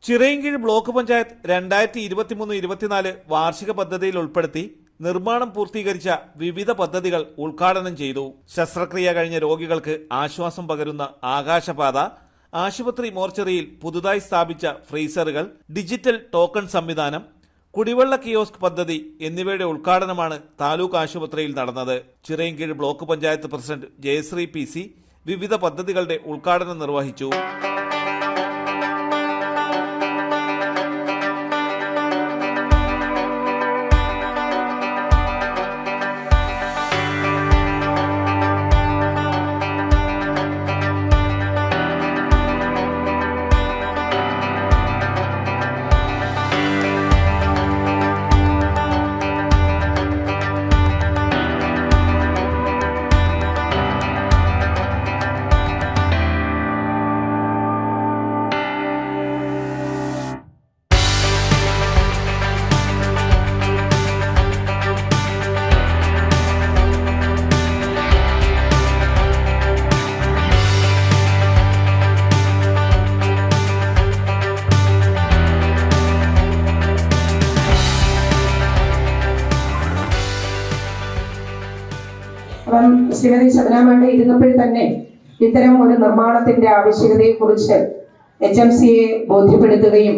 Chirayinkeezhu block panchayat 2023-24 വാർഷിക പദ്ധതിയിൽ ഉൾപ്പെടുത്തി നിർമ്മാണം പൂർത്തീകരിച്ച വിവിധ പദ്ധതികൾ ഉദ്ഘാടനം ചെയ്തു. ശസ്ത്രക്രിയ കഴിഞ്ഞ രോഗികൾക്ക് ആശ്വാസം പകരുന്ന ആകാശപാത, ആശുപത്രി മോർച്ചറിയിൽ പുതുതായി സ്ഥാപിച്ച ഫ്രീസറുകൾ, ഡിജിറ്റൽ ടോക്കൺ സംവിധാനം, കുടിവെള്ള കിയോസ്ക് പദ്ധതി എന്നിവയുടെ ഉദ്ഘാടനമാണ് താലൂക്ക് ആശുപത്രിയിൽ നടന്നത്. Chirayinkeezhu block panchayat president Jayashree PC വിവിധ പദ്ധതികളുടെ ഉദ്ഘാടനം നിർവഹിച്ചു. അപ്പം ശ്രീമതി ശബനാമ്മയുടെ ഇരുന്നപ്പോൾ തന്നെ ഇത്തരം ഒരു നിർമ്മാണത്തിന്റെ ആവശ്യകതയെക്കുറിച്ച് HMCയെ ബോധ്യപ്പെടുത്തുകയും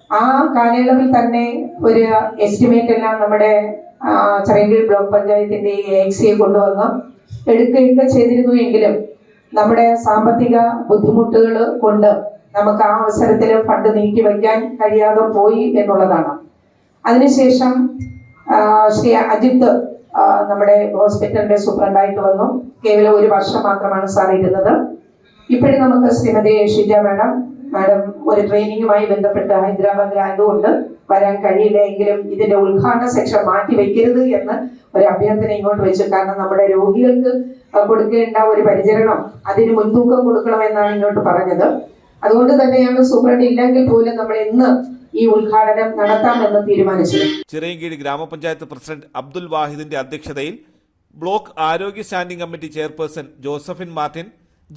ആ കാലയളവിൽ തന്നെ ഒരു എസ്റ്റിമേറ്റ് എല്ലാം നമ്മുടെ ചിറയൻകീഴ് ബ്ലോക്ക് പഞ്ചായത്തിന്റെ AXയെ കൊണ്ടുവന്ന് എടുക്കുകയൊക്കെ ചെയ്തിരുന്നു. എങ്കിലും നമ്മുടെ സാമ്പത്തിക ബുദ്ധിമുട്ടുകൾ കൊണ്ട് നമുക്ക് ആ അവസരത്തിൽ ഫണ്ട് നീക്കി വയ്ക്കാൻ കഴിയാതെ പോയി എന്നുള്ളതാണ്. അതിനുശേഷം ശ്രീ അജിത്ത് നമ്മുടെ ഹോസ്പിറ്റലിന്റെ സൂപ്രണ്ടായിട്ട് വന്നു. കേവലം 1 വർഷം മാത്രമാണ് സാർ ഇരുന്നത്. ഇപ്പോഴും നമുക്ക് ശ്രീമതി ഷിജ മാഡം ഒരു ട്രെയിനിങ്ങുമായി ബന്ധപ്പെട്ട് ഹൈദരാബാദിലായതുകൊണ്ട് വരാൻ കഴിയില്ല. എങ്കിലും ഇതിന്റെ ഉദ്ഘാടന സെക്ഷൻ മാറ്റി വെക്കരുത് എന്ന് ഒരു അഭ്യർത്ഥന ഇങ്ങോട്ട് വെച്ചു. കാരണം നമ്മുടെ രോഗികൾക്ക് കൊടുക്കേണ്ട ഒരു പരിചരണം അതിന് മുൻതൂക്കം കൊടുക്കണമെന്നാണ് ഇങ്ങോട്ട് പറഞ്ഞത്. അതുകൊണ്ട് തന്നെയാണ് സൂപ്രണ്ട് ഇല്ലെങ്കിൽ പോലും നമ്മൾ ഇന്ന് ഈ ഉദ്ഘാടനം നടത്താമെന്ന് തീരുമാനിച്ചു. ചിറയൻകീഴ് ഗ്രാമപഞ്ചായത്ത് പ്രസിഡന്റ് അബ്ദുൽ വാഹിദിന്റെ അധ്യക്ഷതയിൽ ബ്ലോക്ക് ആരോഗ്യ standing committee chairperson Josephine Martin,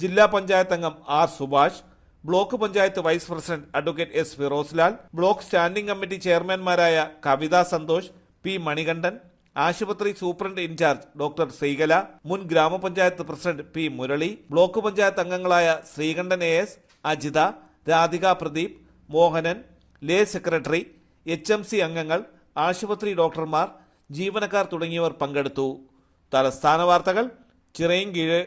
ജില്ലാ പഞ്ചായത്ത് അംഗം R Subhash, block panchayat vice president advocate S Firozlal, block standing committee ചെയർമാൻമാരായ കവിത സന്തോഷ്, P മണികണ്ഠൻ, ആശുപത്രി സൂപ്രണ്ട് ഇൻചാർജ് ഡോക്ടർ ശ്രീകല, മുൻ ഗ്രാമപഞ്ചായത്ത് president P Murali, block panchayat അംഗങ്ങളായ Sreekandan AS, Ajitha, Radhika Pradeep, Mohanan, lay secretary, HMC അംഗങ്ങൾ, ആശുപത്രി ഡോക്ടർമാർ, ജീവനക്കാർ തുടങ്ങിയവർ പങ്കെടുത്തു. തലസ്ഥാന വാർത്തകൾ, ചിറയൻകീഴ്.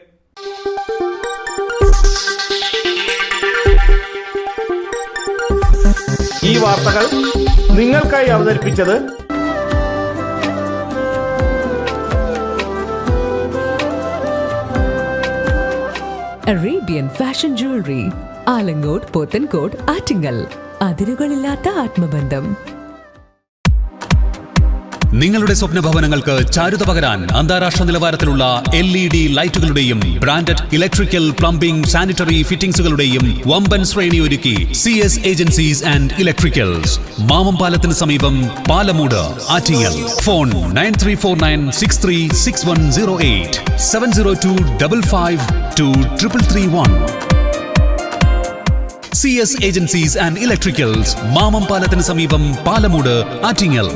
ഈ വാർത്തകൾ നിങ്ങൾക്കായി അവതരിപ്പിച്ചത് Arabian fashion jewellery, Alangode, Pothencode, Attingal. അതിരുകളില്ലാത്ത ആത്മബന്ധം. നിങ്ങളുടെ സ്വപ്ന ഭവനങ്ങൾക്ക് ചാരുത പകരാൻ അന്താരാഷ്ട്ര നിലവാരത്തിലുള്ള LED ലൈറ്റുകളുടെയും ബ്രാൻഡഡ് ഇലക്ട്രിക്കൽ, പ്ലംബിംഗ്, സാനിറ്ററി ഫിറ്റിംഗ്സുകളുടെയും വമ്പൻ ശ്രേണി ഒരുക്കി CS ഏജൻസീസ് ആൻഡ് ഇലക്ട്രിക്കൽസ്, മാമംപാലത്തിന് സമീപം, Palamood, Attingal. Phone 9349636108 702552331. CS agencies and electricals, മാമംപാലത്തിന് സമീപം, പാലമൂട്, ആറ്റിങ്ങൽ.